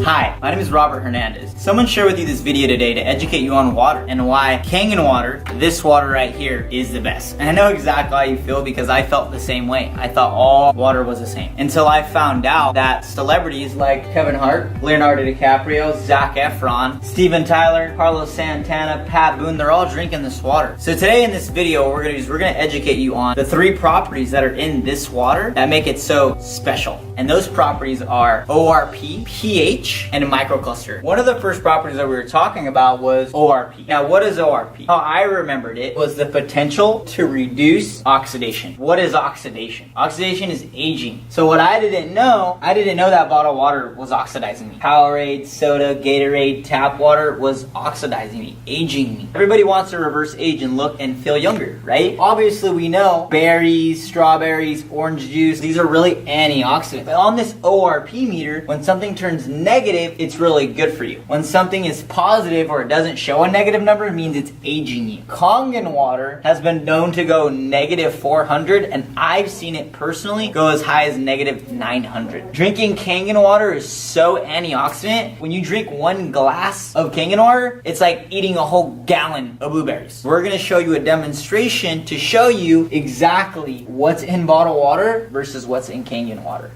Hi, my name is Robert Hernandez. Someone shared with you this video today to educate you on water and why Kangen water, this water right here, is the best. And I know exactly how you feel because I felt the same way. I thought all water was the same until I found out that celebrities like Kevin Hart, Leonardo DiCaprio, Zac Efron, Steven Tyler, Carlos Santana, Pat Boone, they're all drinking this water. So today in this video, what we're gonna do is we're gonna educate you on the 3 properties that are in this water that make it so special. And those properties are ORP, pH, and microcluster. One of the first properties that we were talking about was ORP. Now, what is ORP? How I remembered it was the potential to reduce oxidation. What is oxidation? Oxidation is aging. So what I didn't know that bottled water was oxidizing me. Powerade, soda, Gatorade, tap water was oxidizing me, aging me. Everybody wants to reverse age and look and feel younger, right? Obviously, we know berries, strawberries, orange juice, these are really antioxidants. But on this ORP meter, when something turns negative, it's really good for you. When something is positive or it doesn't show a negative number, it means it's aging you. Kangen water has been known to go negative 400, and I've seen it personally go as high as negative 900. Drinking Kangen water is so antioxidant. When you drink 1 glass of Kangen water, it's like eating a whole gallon of blueberries. We're gonna show you a demonstration to show you exactly what's in bottled water versus what's in Kangen water.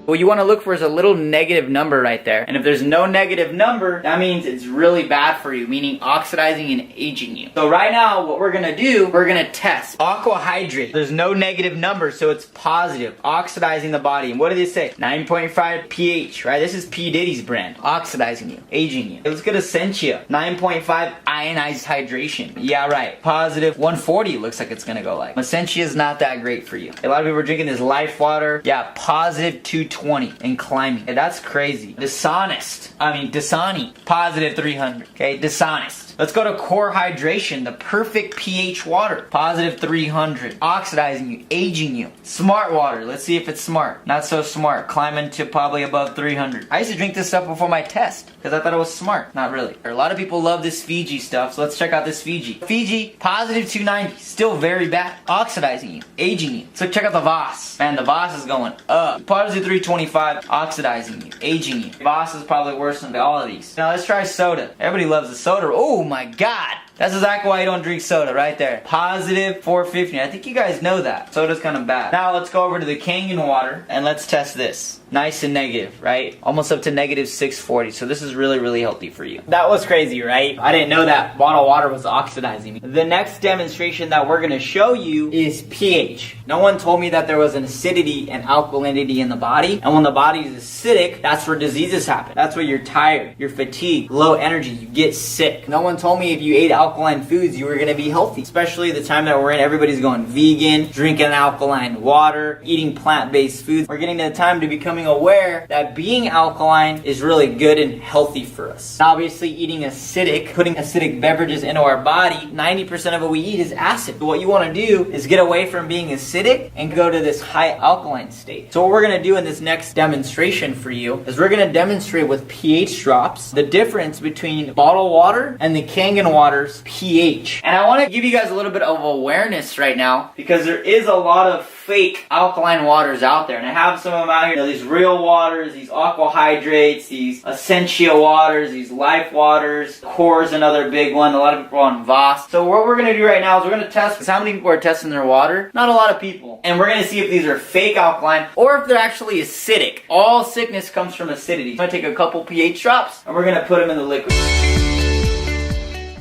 What you want to look for is a little negative number right there. And if there's no negative number, that means it's really bad for you, meaning oxidizing and aging you. So right now, what we're gonna do, we're gonna test. Aqua hydrate. There's no negative number, so it's positive, oxidizing the body. And what do they say? 9.5 pH, right? This is P. Diddy's brand. Oxidizing you, aging you. Let's get Essentia. 9.5 ionized hydration. Yeah, right. Positive 140 looks like it's gonna go like. Essentia is not that great for you. A lot of people are drinking this Life water. Yeah, positive 220 and climbing. Yeah, that's crazy. Dasani, positive 300. Okay, dishonest. Let's go to Core Hydration, the perfect pH water. Positive 300. Oxidizing you, aging you. Smart water. Let's see if it's smart. Not so smart. Climbing to probably above 300. I used to drink this stuff before my test because I thought it was smart. Not really. A lot of people love this Fiji stuff, so let's check out this Fiji. Fiji, positive 290. Still very bad. Oxidizing you, aging you. So check out the Voss. Man, the Voss is going up. Positive 325. Oxidizing you, aging you. Voss is probably worse than all of these. Now let's try soda. Everybody loves the soda. Oh my God. That's exactly why you don't drink soda right there. Positive 450. I think you guys know that. Soda's kind of bad. Now let's go over to the Kangen water and let's test this. Nice and negative, right? Almost up to negative 640. So this is really, really healthy for you. That was crazy, right? I didn't know that bottled water was oxidizing me. The next demonstration that we're gonna show you is pH. No one told me that there was an acidity and alkalinity in the body. And when the body is acidic, that's where diseases happen. That's where you're tired, you're fatigued, low energy, you get sick. No one told me if you ate alkaline foods, you were gonna be healthy. Especially the time that we're in, everybody's going vegan, drinking alkaline water, eating plant-based foods. We're getting to the time to becoming aware that being alkaline is really good and healthy for us. Obviously, eating acidic, putting acidic beverages into our body, 90% of what we eat is acid. So what you wanna do is get away from being acidic and go to this high alkaline state. So what we're gonna do in this next demonstration for you is we're gonna demonstrate with pH drops the difference between bottled water and the Kangen water's pH. And I want to give you guys a little bit of awareness right now because there is a lot of fake alkaline waters out there, and I have some of them out here. You know, these real waters, these aqua hydrates, these Essentia waters, these Life waters. Core is another big one. A lot of people on Voss. So what we're going to do right now is we're going to test, because how many people are testing their water? Not a lot of people. And we're going to see if these are fake alkaline or if they're actually acidic. All sickness comes from acidity. I'm going to take a couple pH drops and we're going to put them in the liquid.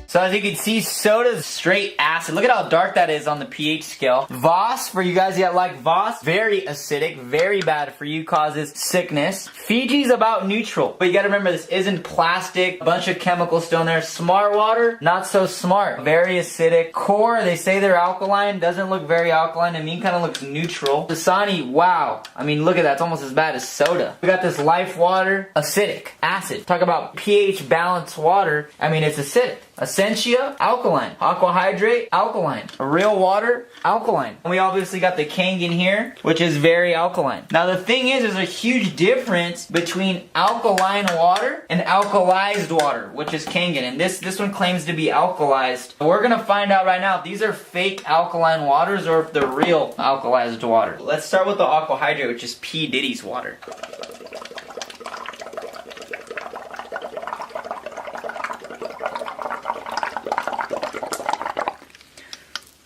So as you can see, soda's straight acid. Look at how dark that is on the pH scale. Voss, for you guys that like Voss, very acidic, very bad for you, causes sickness. Fiji's about neutral. But you gotta remember, this isn't plastic, a bunch of chemicals still in there. Smart water, not so smart. Very acidic. Core, they say they're alkaline, doesn't look very alkaline. I mean, kind of looks neutral. Dasani, wow. I mean, look at that, it's almost as bad as soda. We got this Life water, acidic, acid. Talk about pH balanced water, I mean, it's acidic. Essentia, alkaline. Aqua hydrate, alkaline. Real water, alkaline. And we obviously got the Kangen here, which is very alkaline. Now the thing is, there's a huge difference between alkaline water and alkalized water, which is Kangen. And this one claims to be alkalized. We're gonna find out right now if these are fake alkaline waters or if they're real alkalized water. Let's start with the aqua hydrate, which is P. Diddy's water.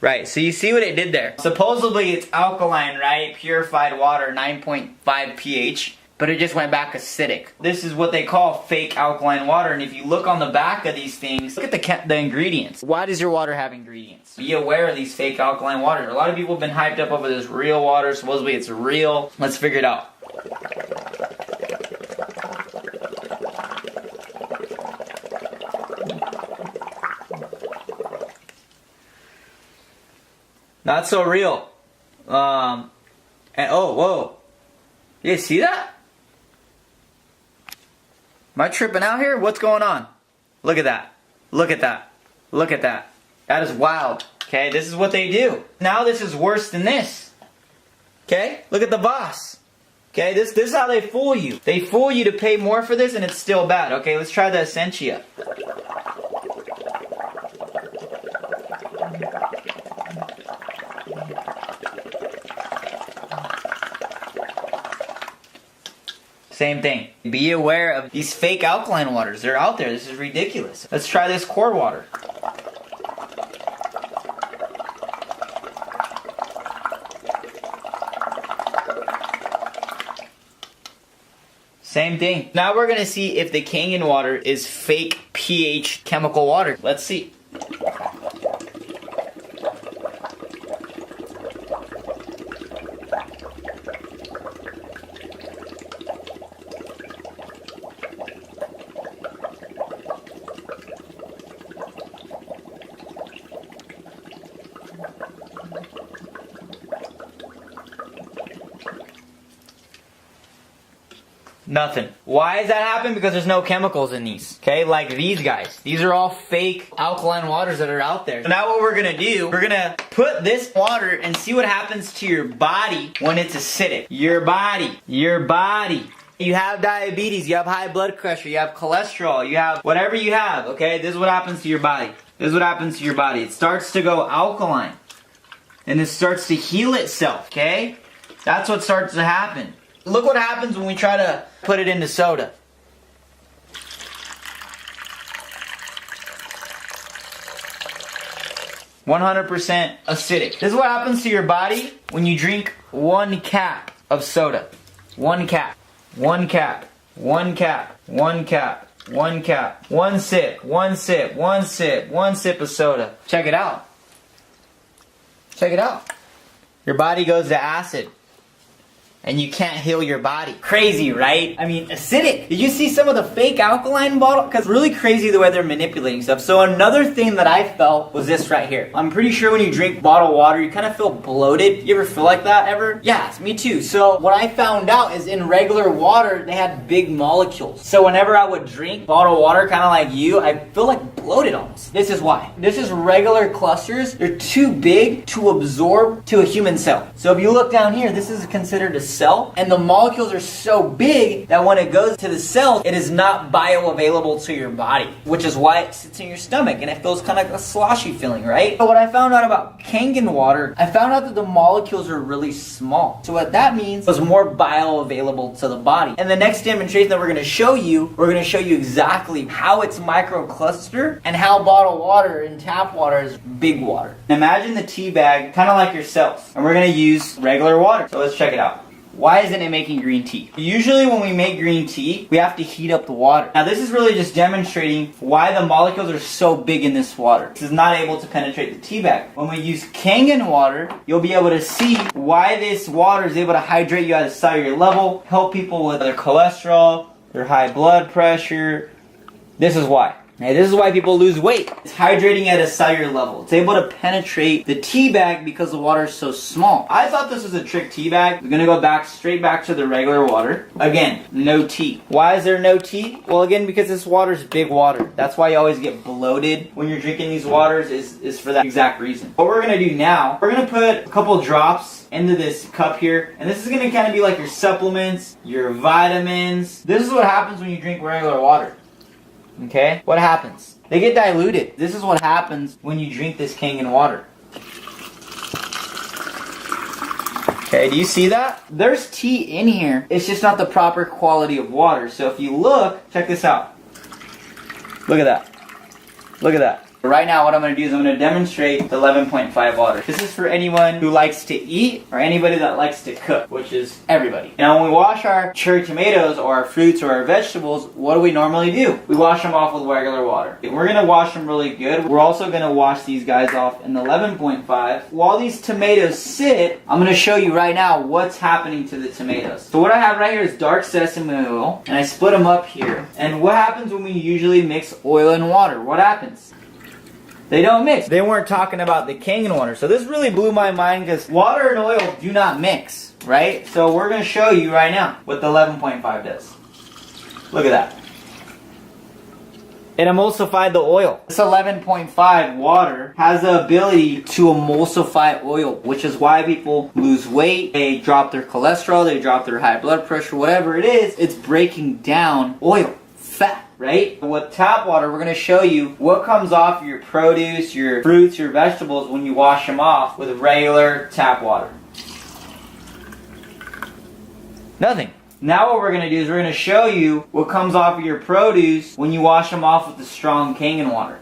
Right, so you see what it did there. Supposedly it's alkaline, right? Purified water, 9.5 pH, but it just went back acidic. This is what they call fake alkaline water, and if you look on the back of these things, look at the ingredients. Why does your water have ingredients? Be aware of these fake alkaline waters. A lot of people have been hyped up over this real water. Supposedly it's real. Let's figure it out. Not so real. And oh, whoa. You guys see that? Am I tripping out here? What's going on? Look at that. Look at that. Look at that. That is wild. Okay, this is what they do. Now this is worse than this. Okay, look at the boss. Okay, this is how they fool you. They fool you to pay more for this and it's still bad. Okay, let's try the Essentia. Same thing. Be aware of these fake alkaline waters. They're out there. This is ridiculous. Let's try this core water. Same thing. Now we're going to see if the Kangen water is fake pH chemical water. Let's see. Nothing. Why does that happen? Because there's no chemicals in these. Okay, like these guys. These are all fake alkaline waters that are out there. So now what we're gonna do, we're gonna put this water and see what happens to your body when it's acidic. Your body. You have diabetes, you have high blood pressure, you have cholesterol, you have whatever you have, okay? This is what happens to your body. This is what happens to your body. It starts to go alkaline. And it starts to heal itself, okay? That's what starts to happen. Look what happens when we try to put it into soda. %100% acidic. This is what happens to your body when you drink 1 cap of soda. 1 cap. 1 cap. 1 cap. 1 cap. 1 cap. 1 sip. 1 sip. 1 sip. 1 sip of soda. Check it out. Check it out. Your body goes to acid. And you can't heal your body. Crazy, right? I mean, acidic. Did you see some of the fake alkaline bottle? Because really crazy the way they're manipulating stuff. So another thing that I felt was this right here. I'm pretty sure when you drink bottled water, you kind of feel bloated. You ever feel like that ever? Yeah, me too. So what I found out is in regular water, they had big molecules. So whenever I would drink bottled water, kind of like you, I feel like bloated almost. This is why. This is regular clusters. They're too big to absorb to a human cell. So if you look down here, this is considered a cell, and the molecules are so big that when it goes to the cell, it is not bioavailable to your body, which is why it sits in your stomach and it feels kind of like a sloshy feeling, right? But what I found out about Kangen water, I found out that the molecules are really small. So what that means is more bioavailable to the body. And the next demonstration that we're going to show you, exactly how it's microcluster and how bottled water and tap water is big water. Imagine the tea bag kind of like yourself, and we're going to use regular water. So let's check it out. Why isn't it making green tea? Usually when we make green tea, we have to heat up the water. Now this is really just demonstrating why the molecules are so big in this water. This is not able to penetrate the tea bag. When we use Kangen water, you'll be able to see why this water is able to hydrate you at a cellular level, help people with their cholesterol, their high blood pressure. This is why. Hey, this is why people lose weight. It's hydrating at a cellular level. It's able to penetrate the tea bag because the water is so small. I thought this was a trick tea bag. We're gonna go straight back to the regular water. Again, no tea. Why is there no tea? Well, again, because this water is big water. That's why you always get bloated when you're drinking these waters, is for that exact reason. What we're gonna do now, we're gonna put a couple drops into this cup here, and this is gonna kind of be like your supplements, your vitamins. This is what happens when you drink regular water. Okay? What happens? They get diluted. This is what happens when you drink this Kangen water. Okay, do you see that? There's tea in here. It's just not the proper quality of water. So if you look, check this out. Look at that. Look at that. Right now, what I'm going to do is I'm going to demonstrate the 11.5 water. This is for anyone who likes to eat or anybody that likes to cook, which is everybody. Now, when we wash our cherry tomatoes or our fruits or our vegetables, what do we normally do? We wash them off with regular water. We're going to wash them really good. We're also going to wash these guys off in the 11.5. While these tomatoes sit, I'm going to show you right now what's happening to the tomatoes. So what I have right here is dark sesame oil, and I split them up here. And what happens when we usually mix oil and water? What happens? They don't mix. They weren't talking about the Kangen water. So this really blew my mind because water and oil do not mix, right? So we're going to show you right now what the 11.5 does. Look at that. It emulsified the oil. This 11.5 water has the ability to emulsify oil, which is why people lose weight, they drop their cholesterol, they drop their high blood pressure, whatever it is, it's breaking down oil, fat. Right? With tap water, we're going to show you what comes off your produce, your fruits, your vegetables when you wash them off with regular tap water. Nothing. Now what we're going to do is we're going to show you what comes off of your produce when you wash them off with the strong Kangen water.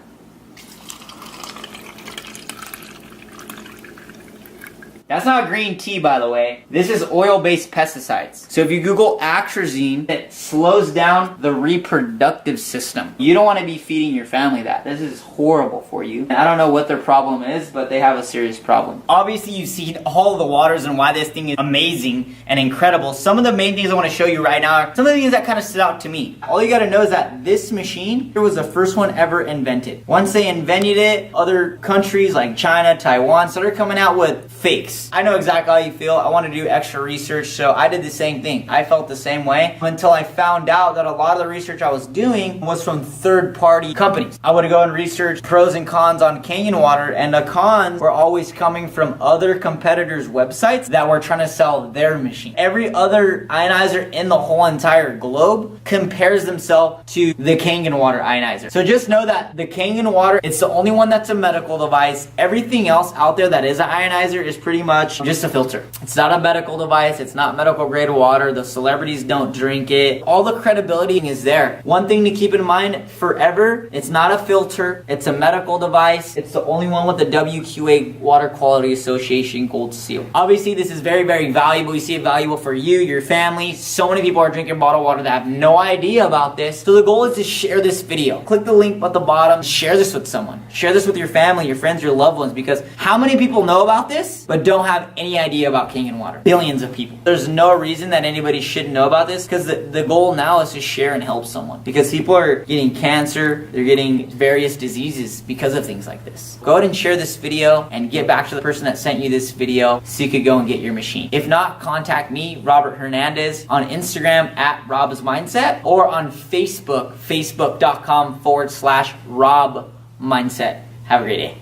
That's not green tea, by the way. This is oil-based pesticides. So if you Google atrazine, it slows down the reproductive system. You don't want to be feeding your family that. This is horrible for you. And I don't know what their problem is, but they have a serious problem. Obviously, you've seen all of the waters and why this thing is amazing and incredible. Some of the main things I want to show you right now are some of the things that kind of stood out to me. All you got to know is that this machine was the first one ever invented. Once they invented it, other countries like China, Taiwan started coming out with fakes. I know exactly how you feel. I want to do extra research, so I did the same thing. I felt the same way until I found out that a lot of the research I was doing was from third-party companies. I would go and research pros and cons on Kangen water, and the cons were always coming from other competitors' websites that were trying to sell their machine. Every other ionizer in the whole entire globe compares themselves to the Kangen water ionizer. So just know that the Kangen water, it's the only one that's a medical device. Everything else out there that is an ionizer is pretty much just a filter. It's not a medical device. It's not medical grade water. The celebrities don't drink it. All the credibility is there. One thing to keep in mind forever, it's not a filter. It's a medical device. It's the only one with the WQA Water Quality Association Gold Seal. Obviously, this is very, very valuable. You see it valuable for you, your family. So many people are drinking bottled water that have no idea about this. So the goal is to share this video. Click the link at the bottom. Share this with someone. Share this with your family, your friends, your loved ones, because how many people know about this but don't have any idea about Kangen water? Billions of people. There's no reason that anybody shouldn't know about this, because the goal now is to share and help someone, because people are getting cancer, they're getting various diseases because of things like this. Go ahead and share this video and get back to the person that sent you this video so you could go and get your machine. If not, contact me, Robert Hernandez, on Instagram at Rob's Mindset, or on Facebook, facebook.com/Rob Mindset. Have a great day.